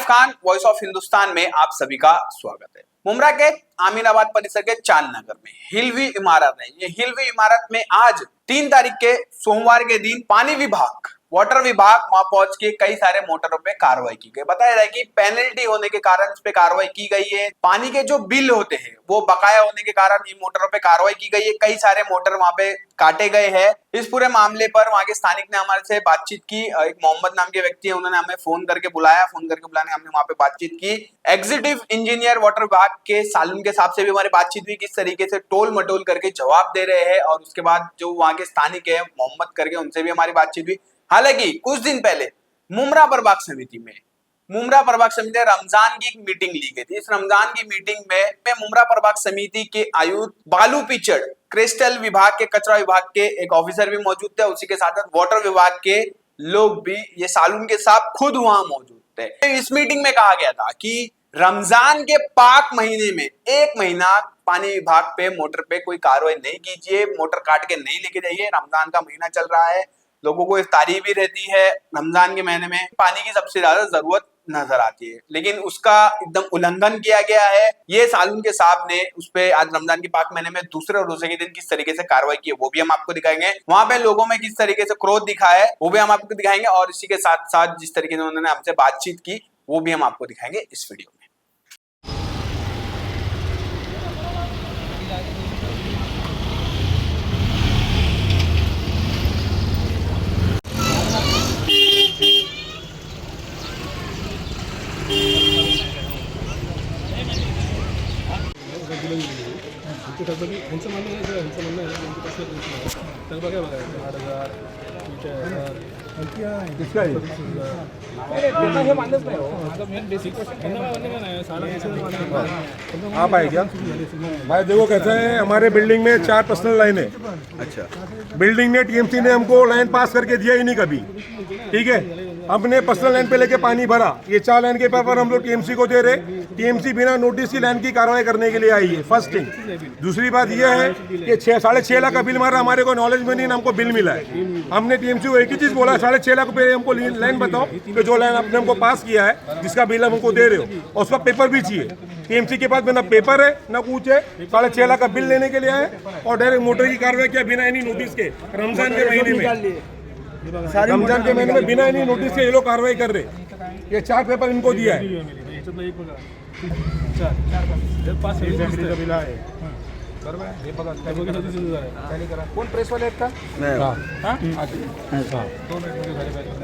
Khan voice of Hindustan में आप सभी का स्वागत है। मुमरा के आमीनाबाद परिसर के चांद नगर में हिलवी इमारत है। ये हिलवी इमारत में आज 3 तारीख के सोमवार के दिन पानी विभाग वाटर विभाग वहां पहुंच के कई सारे मोटरों पे कार्रवाई की गई। बताया जाए कि पेनल्टी होने के कारण इस पे कार्रवाई की गई है। पानी के जो बिल होते हैं वो बकाया होने के कारण इन मोटरों पे कार्रवाई की गई है। कई सारे मोटर वहां पे काटे गए हैं। इस पूरे मामले पर वहां के स्थानिक ने हमारे से बातचीत की। एक मोहम्मद नाम के व्यक्ति है, उन्होंने हमें फोन करके बुलाया। फोन करके बुलाने हमने वहां पे बातचीत की। एग्जीक्यूटिव इंजीनियर वाटर विभाग के सालुन के साहब से भी हमारी बातचीत हुई, किस तरीके से टोल मटोल करके जवाब दे रहे हैं। और उसके बाद जो वहां के स्थानिक है मोहम्मद करके, उनसे भी हमारी बातचीत हुई। हालांकि कुछ दिन पहले मुमरा प्रभाग समिति ने रमजान की एक मीटिंग ली गई थी। इस रमजान की मीटिंग में मुमरा प्रभाग समिति के आयुक्त बालू पिचड़, क्रिस्टल विभाग के कचरा विभाग के एक ऑफिसर भी मौजूद थे। उसी के साथ वाटर विभाग के लोग भी, ये सालुन के साहब खुद वहां मौजूद थे। इस मीटिंग में कहा गया था कि रमजान के पाक महीने में 1 महीना पानी विभाग पे मोटर पे कोई कार्रवाई नहीं कीजिए, मोटर काट के नहीं लेके जाइए। रमजान का महीना चल रहा है, लोगों को इफ्तारी भी रहती है। रमजान के महीने में पानी की सबसे ज्यादा जरूरत नजर आती है, लेकिन उसका एकदम उल्लंघन किया गया है। ये सालुन के साहब ने उस पे आज रमजान के पाक महीने में दूसरे रोजे के दिन किस तरीके से कार्रवाई की है वो भी हम आपको दिखाएंगे। वहां पे लोगों में किस तरीके से क्रोध दिखा है वो भी हम आपको दिखाएंगे। और इसी के साथ साथ जिस तरीके से उन्होंने हमसे बातचीत की वो भी हम आपको दिखाएंगे इस वीडियो में। आप आए क्या भाई? देखो कैसा है, हमारे बिल्डिंग में 4 पर्सनल लाइन है। अच्छा, बिल्डिंग ने टीएमसी ने हमको लाइन पास करके दिया ही नहीं कभी, ठीक है। हमने पर्सनल लाइन पे लेके पानी भरा, ये 4 लाइन के पेपर हम लोग टीएमसी को दे रहे। टीएमसी बिना नोटिस की लाइन की कार्रवाई करने के लिए आई है, फर्स्ट थिंग। दूसरी बात यह है कि 6.5 लाख का बिल मारा, हमारे को नॉलेज में नहीं, हमको बिल मिला है। हमने टीएमसी को एक ही चीज बोला, 6.5 लाख रुपये हमको लाइन बताओ कि जो लाइन आपने हमको पास किया है, जिसका बिल हम हमको दे रहे हो, और उसका पेपर भी चाहिए। टीएमसी के पास ना पेपर है ना कुछ है, 6.5 लाख का बिल लेने के लिए आए और डायरेक्ट मोटर की कार्रवाई किया बिना एनी नोटिस के। रमजान के महीने में बिना एनी नोटिस के ये लोग कार्रवाई कर रहे। ये 4 पेपर इनको दिया है। कौन प्रेस वाले का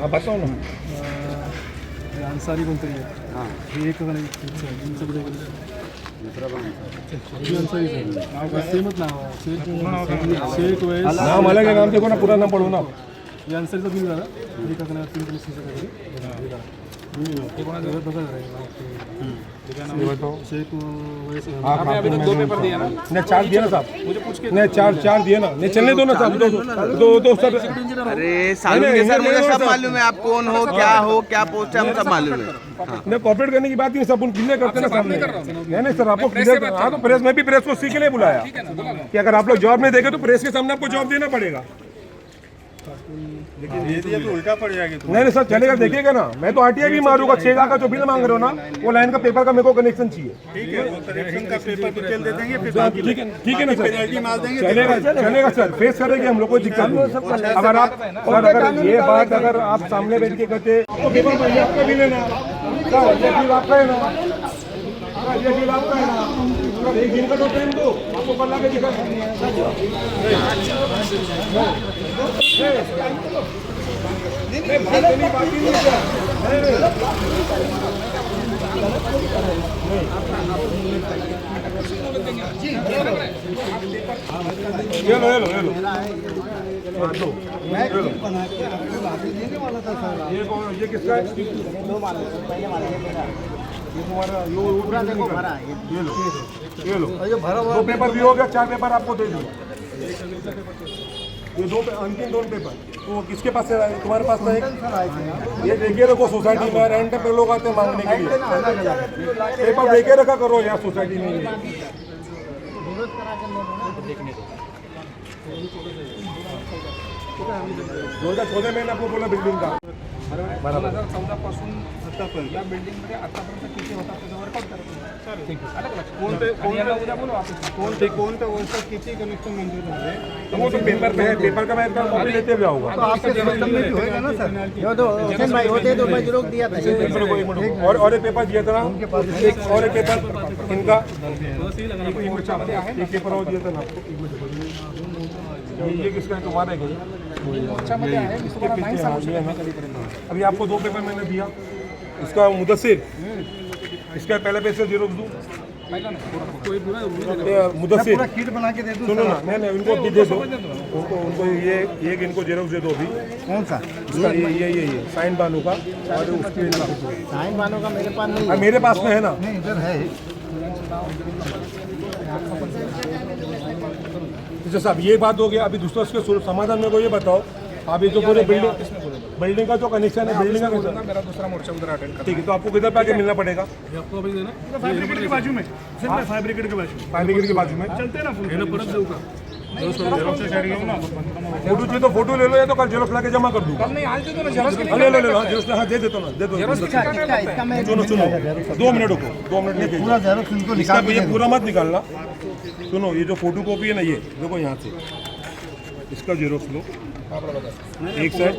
बताओ ना, अंसारी कोणतरी आहे, एक सेमच नाम अलग है, नाम देखो ना, पूरा नाम पढ़ो ना। हे अंसारीचं बिल झालं, नहीं 4 दिया ना साहब, नहीं 4 दिए ना, नहीं चलने दो ना साहब, दो सब। अरे सालुन के सर, मुझे सब मालूम है आप कौन हो, क्या पोस्ट है, हम सब मालूम है। नहीं कॉपरेट करने की बात नहीं, सब क्लियर करते ना सामने। नहीं सर, आपको क्लियर, हाँ तो प्रेस में भी प्रेस को सीख के लिए बुलाया कि अगर आप लोग जॉब नहीं देंगे तो प्रेस के सामने आपको जॉब देना पड़ेगा। लेकिन ये दिया तो उल्टा पड़ जाएगा। नहीं सर चलेगा, देखिएगा ना, मैं तो आरटीआई भी मारूंगा। 6 लाख का जो बिल मांग रहे हो ना, वो लाइन का पेपर का मेरे को कनेक्शन चाहिए। ठीक है, वो कनेक्शन का पेपर डिटेल दे देंगे, फिर ठीक है ना सर, पेनल्टी मार देंगे, चलेगा सर, फेस करेंगे हम लोग, कोई दिक्कत नहीं। अगर आप सर, अगर ये बात अगर आप सामने बैठ के कहते तो पेपर पहले आपका भी लेना, ये बिल आपका है ना, ये बिल आपका है ना, एक दिन का तो टाइम दो, आपको कल आके दिखा। ये किसका है? ये तुम्हारा ये लो, ये भरा हुआ 2 पेपर भी हो गया, 4 पेपर आपको दे दूँगा। ये 2 अंतिम 2 पेपर तो किसके पास है? तुम्हारे पास है? ये देखिए रखो, सोसाइटी में रेंट पे लोग आते हैं मांगने के लिए, पेपर देखे रखा करो यार सोसाइटी में। 2014 में आपको बोला बिल्डिंग का बरोबर 2014 पासून आतापर्यंत. या बिल्डिंग मध्ये आतापर्यंत किती होता त्याचा वर्कआउट करा. ठीक आहे. आलं का लक्षात? कोणते- आणि याला उद्या बोलू ऑफिसला. कोणत्या वर्षात किती कनेक्शन मंजूर झाले तो वो तो पेपर पे है, पेपर का मैं एक कॉपी लेते हुए आऊँगा। होएगा ना सर पेपर को एक मिनट, और एक पेपर दिया था ना, एक और एक पेपर इनका, एक पेपर और दिया था ना आपको। ये किसका है, तुम्हारा है क्या? मोर्चामध्ये आहे मी तुम्हाला नाही सांगू शकत. अभी आपको 2 पेपर मैंने दिया, इसका मुदस्सिर, इसका पहले पैसे जीरोक्स दूँ, मुदस्सिर किट बना के दे दूं सुनो ना, नहीं उनको भी दे दो, उनको ये एक इनको जेरोक्स दे दो अभी। कौन सा इसका ये साइन बानू का और उसके साइन बानो का मेरे पास नहीं मेरे पास में है ना। नहीं इधर है जैसे साहब ये बात हो गया, अभी दूसरा उसके समाधान में को ये बताओ, आप ये जो पूरे बिल्डिंग का जो कनेक्शन है, बिल्डिंग का मेरा दूसरा मोर्चा उधर अटेंड कर. ठीक है, तो आपको किधर पे आके मिलना पड़ेगा? आपको अभी देना फायर ब्रिगेड के बाजू में सिर्फ फायर ब्रिगेड के बाजू में फायर ब्रिगेड के बाजू में चलते ना फुल परत देऊ का फोटो चाहिए तो फोटो ले लो, या तो कल जेरोक्स ला के जमा कर दूंगा। नहीं आज दे दो ना जेरोक्स के लिए. ले लो जेरोक्स, हाँ दे देता ना, दे दो। सुनो 2 मिनट रुको, 2 मिनट लेके पूरा जेरोक्स उनको इसका निकाल ये पूरा मत निकालना। सुनो, ये जो फोटो कॉपी है ना, ये देखो यहाँ से इसका जेरोक्स लो, एक साइड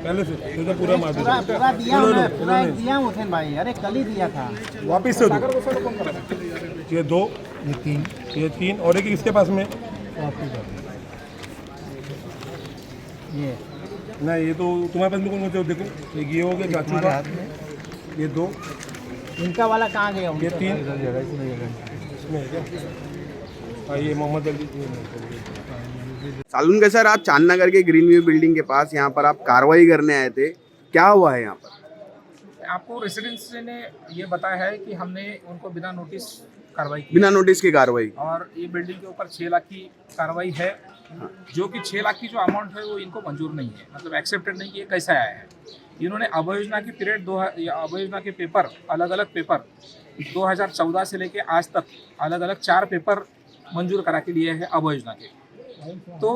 पहले से तो पूरा मार दो, पूरा दिया हुसैन भाई, अरे कल ही दिया था. वापिस से दो, ये 2 ये 3 और एक इसके पास में ये नहीं, ये तो तुम्हारे पास में कौन कौन से हो, देखो एक ये हो गया चाचू का, ये 2 इनका वाला कहाँ गया? ये 3 इसमें है क्या? हाँ, ये मोहम्मद अली। सालुन के सर, आप चांदनगर के ग्रीन व्यू बिल्डिंग के पास यहाँ पर आप कार्रवाई करने आए थे, क्या हुआ है यहाँ पर? आपको रेसिडेंट्स ने ये बताया है कि हमने उनको बिना नोटिस कार्रवाई की बिना नोटिस की कार्रवाई? और ये बिल्डिंग के ऊपर 6 लाख की कार्रवाई है, जो कि 6 लाख की जो अमाउंट है वो इनको मंजूर नहीं है, मतलब एक्सेप्टेड नहीं कि ये कैसे आया है. इन्होंने अवयोजना की पीरियड अवयोजना के पेपर अलग अलग पेपर 2014 से लेके आज तक अलग अलग 4 पेपर मंजूर करा के लिए हैं अवयोजना के. तो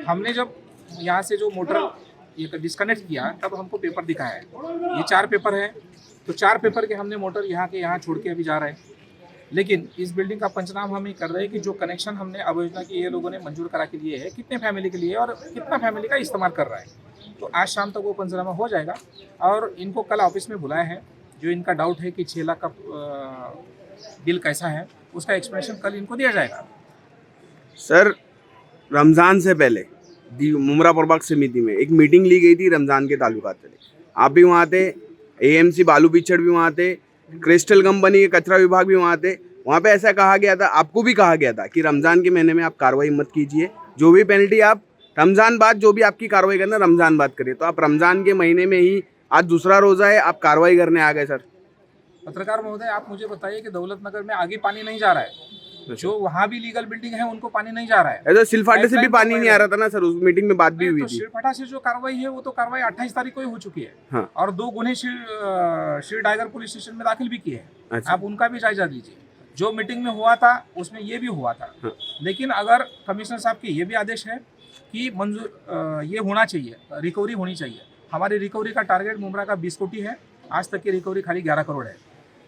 हमने जब यहाँ से जो मोटर ये डिस्कनेक्ट किया तब हमको पेपर दिखाया है, ये 4 पेपर है, तो 4 पेपर के हमने मोटर यहाँ के यहाँ छोड़ के अभी जा रहे हैं. लेकिन इस बिल्डिंग का पंचनाम हम ये कर रहे हैं कि जो कनेक्शन हमने अवयोजना के ये लोगों ने मंजूर करा के लिए है, कितने फैमिली के लिए और कितना फैमिली का इस्तेमाल कर रहा है. तो आज शाम तक वो पंचनामा हो जाएगा और इनको कल ऑफिस में बुलाया है. जो इनका डाउट है कि 6 लाख का बिल कैसा है, उसका एक्सप्लेनेशन कल इनको दिया जाएगा. सर, रमज़ान से पहले मुमरा प्रभाग समिति में एक मीटिंग ली गई थी रमज़ान के ताल्लुकात से, आप भी वहाँ थे, एएमसी बालू पिछड़ भी वहाँ थे, क्रिस्टल कंपनी के कचरा विभाग भी वहाँ थे. वहाँ पे ऐसा कहा गया था, आपको भी कहा गया था कि रमज़ान के महीने में आप कार्रवाई मत कीजिए, जो भी पेनल्टी आप रमज़ान बाद जो भी आपकी कार्रवाई करना रमज़ान बाद करिए. तो आप रमज़ान के महीने में ही, आज दूसरा रोज़ा है, आप कार्रवाई करने आ गए सर. पत्रकार महोदय, आप मुझे बताइए कि दौलत नगर में आगे पानी नहीं जा रहा है, जो वहाँ भी लीगल बिल्डिंग है उनको पानी नहीं जा रहा है. ऐसा सिलफाटे से भी पानी नहीं आ रहा था ना सर, उस मीटिंग में बात भी हुई तो थी. शिरफटा से जो कार्रवाई है वो तो कार्रवाई 28 तारीख को ही हो चुकी है. हाँ. और 2 गुन्हे श्री टाइगर पुलिस स्टेशन में दाखिल भी किए हैं. अच्छा. आप उनका भी जायजा लीजिए. जो मीटिंग में हुआ था उसमें ये भी हुआ था. हाँ. लेकिन अगर कमिश्नर साहब की ये भी आदेश है कि मंजूर ये होना चाहिए, रिकवरी होनी चाहिए. हमारी रिकवरी का टारगेट मुमरा का 20 कोटी है, आज तक की रिकवरी खाली 11 करोड़ है.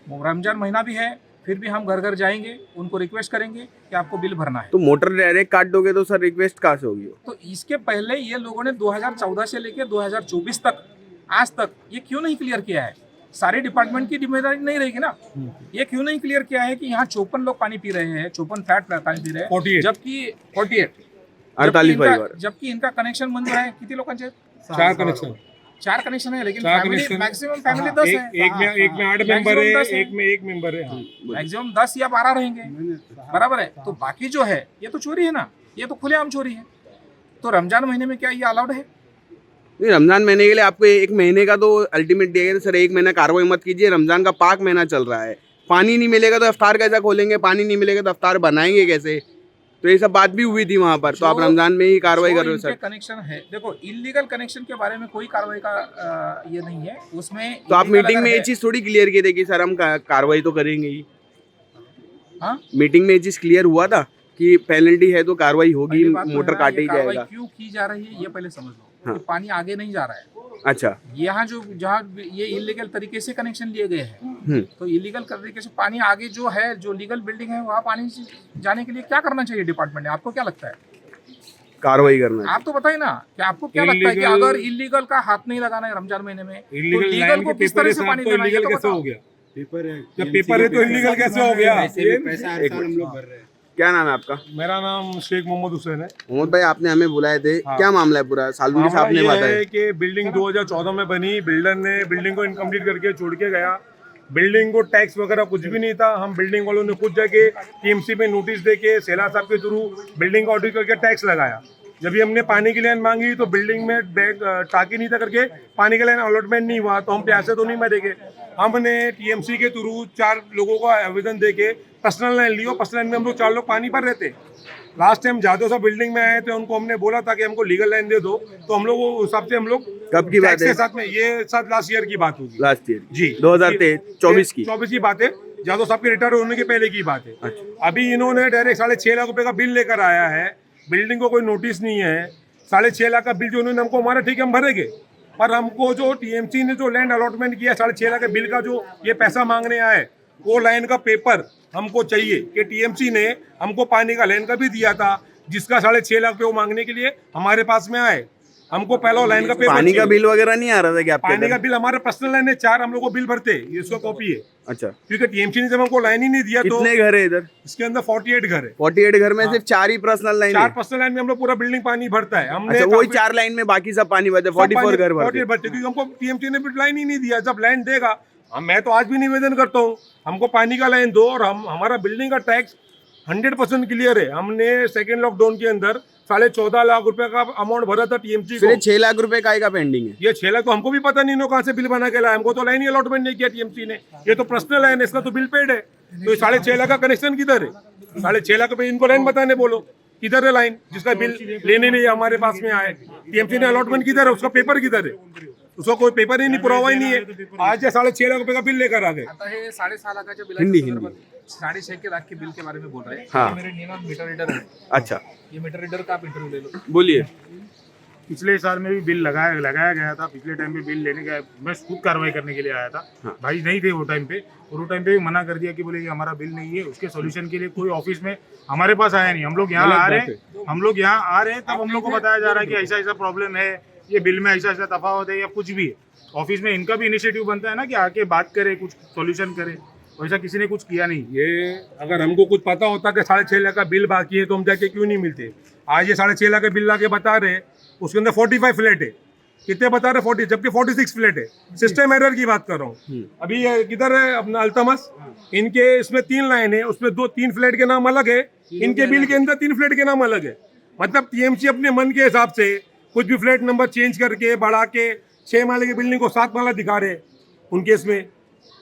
रमजान महीना भी है, फिर भी हम घर घर जाएंगे, उनको रिक्वेस्ट करेंगे कि आपको बिल भरना है. तो मोटर डायरेक्ट काट दोगे तो सर रिक्वेस्ट कहाँ से होगी? तो इसके पहले ये लोगों ने 2014 से लेकर 2024 तक आज तक ये क्यों नहीं क्लियर किया है? सारे डिपार्टमेंट की जिम्मेदारी नहीं रहेगी ना. ये क्यों नहीं क्लियर किया है कि यहाँ 54 लोग पानी पी रहे हैं, 54 फ्लैट पानी पी रहे हैं, 48. जबकि 48 48 परिवार. जबकि इनका कनेक्शन मंजूर है किती लोकांचे? 4 कनेक्शन 4 कनेक्शन है, लेकिन 4 फैमिली connection. मैक्सिमम फैमिली 10 है. एक में 8 मेंबर Maximum 10 है, है. एक में 1 मेंबर है. हाँ. मैक्सिमम 10 या 12 रहेंगे, बराबर है. तो बाकी जो है ये तो चोरी है ना, ये तो खुलेआम चोरी है. तो रमजान महीने में क्या ये अलाउड है? नहीं, रमजान महीने के लिए आपको 1 महीने का तो अल्टीमेट दिया गया सर. 1 महीना कार्रवाई मत कीजिए, रमजान का पाक महीना चल रहा है. पानी नहीं मिलेगा तो अफ्तार कैसा खोलेंगे, पानी नहीं मिलेगा तो अफ्तार बनाएंगे कैसे? तो ये सब बात भी हुई थी वहाँ पर. तो आप रमजान में ही कार्रवाई कर रहे हो सर. कनेक्शन है, देखो इलीगल कनेक्शन के बारे में कोई कार्रवाई का ये नहीं है उसमें. तो आप illegal मीटिंग अगर में ये है- चीज़ थोड़ी क्लियर की थी कि सर हम कार्रवाई तो करेंगे ही. हाँ? मीटिंग में ये चीज़ क्लियर हुआ था कि पेनल्टी है तो कार्रवाई होगी, पहली बात तो मोटर है ना, काटे ये ही कार्रवाई जाएगा. क्यों की जा रही है ये पहले समझ लो. हाँ. कि पानी आगे नहीं जा रहा है, अच्छा। यहाँ जो जहाँ ये इलीगल तरीके से कनेक्शन लिए गए हैं, तो इलीगल तरीके से पानी आगे जो है, जो लीगल बिल्डिंग है, वहाँ पानी जाने के लिए क्या करना चाहिए डिपार्टमेंट ने? आपको क्या लगता है? कार्रवाई करना है। आप तो बताइए ना कि आपको क्या लगता है कि अगर इलीगल का हाथ नहीं लगाना है रमजान महीने में, तो लीगल को किस तरह से पानी देना है? ये तो बताओ। पेपर है तो इलीगल कैसे हो गया? क्या नाम है आपका? मेरा नाम शेख मोहम्मद हुसैन है। मोहम्मद भाई, आपने हमें बुलाए थे, क्या मामला है पूरा? सालुंगी साहब ने मामला ये बताया है कि बिल्डिंग 2014 में बनी, बिल्डर ने बिल्डिंग को इनकम्प्लीट करके छोड़ के गया। बिल्डिंग को टैक्स वगैरह कुछ भी नहीं था। हम बिल्डिंग वालों ने खुद जाके टीएमसी में नोटिस देके सेला साहब के थ्रू बिल्डिंग का ऑडिट करके टैक्स लगाया। जब भी हमने पानी की लाइन मांगी तो बिल्डिंग में बैग टाकी नहीं था करके पानी की लाइन अलॉटमेंट नहीं हुआ, तो हम प्यासे तो नहीं मरेंगे। हमने टीएमसी के थ्रू 4 लोगों का आवेदन देके पर्सनल लाइन लियो। पर्सनल लाइन में हम लोग 4 लोग पानी पर रहते। लास्ट टाइम जादव साहब बिल्डिंग में आए थे, उनको हमने बोला था कि हमको लीगल लाइन दे दो, तो हम लोग वो हिसाब से हम लोग कब की बात टैक्स है? के साथ में ये साथ लास्ट ईयर की बात होगी, लास्ट ईयर जी 2024 की। 24 की बात है। जादव साहब के रिटायर होने के पहले की बात है। अच्छा। अभी इन्होंने डायरेक्ट 6.5 लाख रुपए का बिल लेकर आया है। बिल्डिंग को कोई नोटिस नहीं है। 6.5 लाख का बिल जो उन्होंने हमको हमारा, ठीक है हम भरेंगे, पर हमको जो टीएमसी ने जो लैंड अलॉटमेंट किया 6.5 लाख के बिल का जो ये पैसा मांगने आए, वो लाइन का पेपर हमको चाहिए कि टीएमसी ने हमको पानी का लाइन का भी दिया था, जिसका 6.5 लाख रुपए वो मांगने के लिए हमारे पास में आए। हमको पहला लाइन का पेपर पानी का चाहिए। बिल वगैरह नहीं आ रहा था क्या आपके पानी का अंदर? बिल हमारे पर्सनल लाइन है, 4 हम लोग को बिल भरते, ये उसका कॉपी है। अच्छा। क्योंकि टीएमसी ने जब हमको लाइन ही नहीं दिया तो कितने घर है इधर? इसके अंदर 48 घर है। 48 घर में सिर्फ 4 ही पर्सनल लाइन 4 है? पर्सनल लाइन में हम लोग पूरा बिल्डिंग पानी भरता है। हमने अच्छा, वही काफी- 4 लाइन में बाकी सब पानी भरते, 44 घर भरते। 48 भरते, क्योंकि हमको टीएमसी ने भी लाइन ही नहीं दिया। जब लाइन देगा, मैं तो आज भी निवेदन करता हूँ हमको पानी का लाइन दो, और हम हमारा बिल्डिंग का टैक्स 100% क्लियर है। हमने सेकेंड लॉकडाउन के अंदर 14.5 लाख रुपए का अमाउंट भरा था टीएमसी को। 6 लाख रुपए का पेंडिंग है। ये 6 लाख तो हमको भी पता नहीं, कहाँ से बिल बना के लाया। हमको तो लाइन ही अलॉटमेंट नहीं किया टीएमसी ने। ये तो पर्सनल लाइन है, इसका तो बिल पेड है। तो 6.5 लाख का कनेक्शन किधर है? 6.5 लाख रुपए इनको लाइन बताने बोलो, किधर है लाइन जिसका बिल लेने नहीं हमारे पास में आए? टीएमसी ने अलॉटमेंट किधर है? उसका पेपर किधर है? उसका कोई पेपर ही नहीं, पुरावा ही नहीं है। आज 6.5 लाख रुपए का बिल लेकर आ गए। आता है 6.5 लाखाच्या हिंदी, बिलाच्या हिंदी. 6.5 लाख के बिल के बारे में बोल रहे हैं। हाँ. ये मेरे नियम मीटर रीडर है। अच्छा, ये मीटर रीडर का आप इंटरव्यू ले लो। बोलिए। पिछले साल में भी बिल लगाया गया था। पिछले टाइम पे बिल लेने का मैं खुद कार्रवाई करने के लिए आया था। हाँ। भाई नहीं थे वो टाइम पे, और वो टाइम पे भी मना कर दिया कि बोले कि हमारा बिल नहीं है। उसके सॉल्यूशन के लिए कोई ऑफिस में हमारे पास आया नहीं। हम लोग यहाँ आ रहे हैं तब हम लोग को बताया जा रहा है कि ऐसा ऐसा प्रॉब्लम है, ये बिल में ऐसा ऐसा तफावत है या कुछ भी है। ऑफिस में इनका भी इनिशिएटिव बनता है ना कि आके बात करे, कुछ सॉल्यूशन करे। वैसा किसी ने कुछ किया नहीं। ये अगर हमको कुछ पता होता कि 6.5 लाख का बिल बाकी है तो हम जाके क्यों नहीं मिलते? आज ये 6.5 लाख का बिल लाके बता रहे, उसके अंदर 45 फ्लैट है। कितने बता रहे? 40, जबकि 46 फ्लैट है। सिस्टम एरर की बात कर रहा हूँ। अभी ये किधर है अपना अल्तमस, इनके इसमें 3 लाइन है, उसमें 2-3 फ्लैट के नाम अलग है, इनके बिल के अंदर 3 फ्लैट के नाम अलग है। मतलब टीएमसी अपने मन के हिसाब से कुछ भी फ्लैट नंबर चेंज करके बढ़ा के 6 माले की बिल्डिंग को 7 माला दिखा रहे। उनके इसमें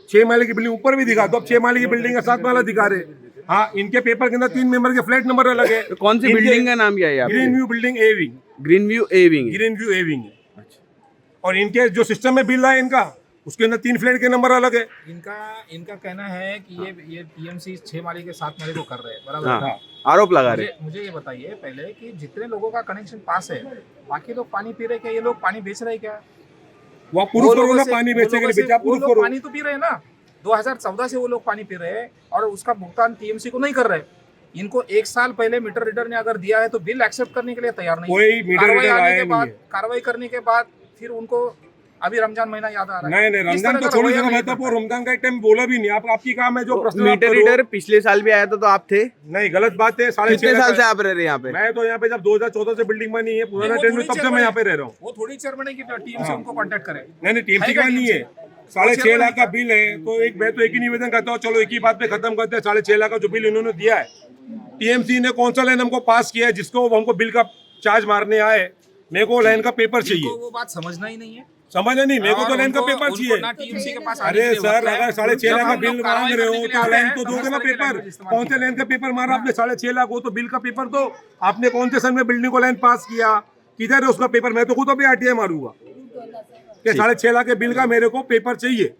6 माले की बिल्डिंग ऊपर भी दिखा दो, अब 6 माले की बिल्डिंग का 7 माला दिखा रहे। हाँ, इनके पेपर के अंदर 3 मेंबर के फ्लैट नंबर अलग है। तो कौन सी बिल्डिंग का नाम क्या है? Green view building A wing, green view A wing. Green view A wing है। और इनके जो सिस्टम में बिल है इनका, उसके अंदर 3 फ्लैट के नंबर अलग है। इनका कहना है कि ये टीएमसी 6 माले के 7 माले को कर रहे हैं, बराबर? हाँ, आरोप लगा रहे। मुझे ये बताइए पहले कि जितने लोगों का कनेक्शन पास है, बाकी लोग पानी पी रहे क्या? ये लोग पानी बेच रहे क्या? वो प्रूफ करो ना, पानी बेचने के लिए बेचा, प्रूफ करो। पानी तो पी रहे हैं ना। 2014 से वो लोग पानी पी रहे हैं और उसका भुगतान टीएमसी को नहीं कर रहे। इनको 1 साल पहले मीटर रीडर ने अगर दिया है तो बिल एक्सेप्ट करने के लिए तैयार नहीं। कोई मीटर रीडर आया नहीं है। कार्रवाई करने के बाद फिर उनको अभी रमजान महीना याद आ रहा है। नहीं, रमजान तो छोड़ो, जरा मैं तो रमजान का एक टाइम बोला भी नहीं। आपकी काम है जो प्रश्न मीटर रीडर पिछले साल भी आया था तो आप थे? नहीं, गलत बात है। 6.5 कितने साल से आप रह रहे हैं यहाँ पे? मैं तो यहाँ पे जब 2014 से बिल्डिंग बनी है, पुराना टेंडर, तब से मैं यहाँ पे रह रहा हूँ। वो थोड़ी चेयरमैन है कि टीएमसी उनको कांटेक्ट करे। नहीं, टीएमसी का नहीं है। 6.5 लाख का बिल है तो मैं तो एक ही निवेदन करता हूँ, चलो एक ही बात पे खत्म करते हैं। 6.5 लाख का जो बिल इन्होंने दिया है, टीएमसी ने कौन सा लाइन हमको पास किया है जिसको हमको बिल का चार्ज मारने आए? मेरे को लाइन का पेपर चाहिए। वो बात समझना ही नहीं है। समझा नहीं, मेरे को तो लाइन का पेपर चाहिए। अरे सर, अगर 6.5 लाख का बिल मांग रहे हो तो लाइन तो दोगे ना पेपर। कौन से लाइन का पेपर मारा आपने? 6.5 लाख हो तो बिल का पेपर दो। आपने कौन से सन में बिल्डिंग को लाइन पास किया? किधर है उसका पेपर? मैं तो खुद अभी आरटीआई मारूंगा कि 6.5 लाख के बिल का मेरे को पेपर चाहिए।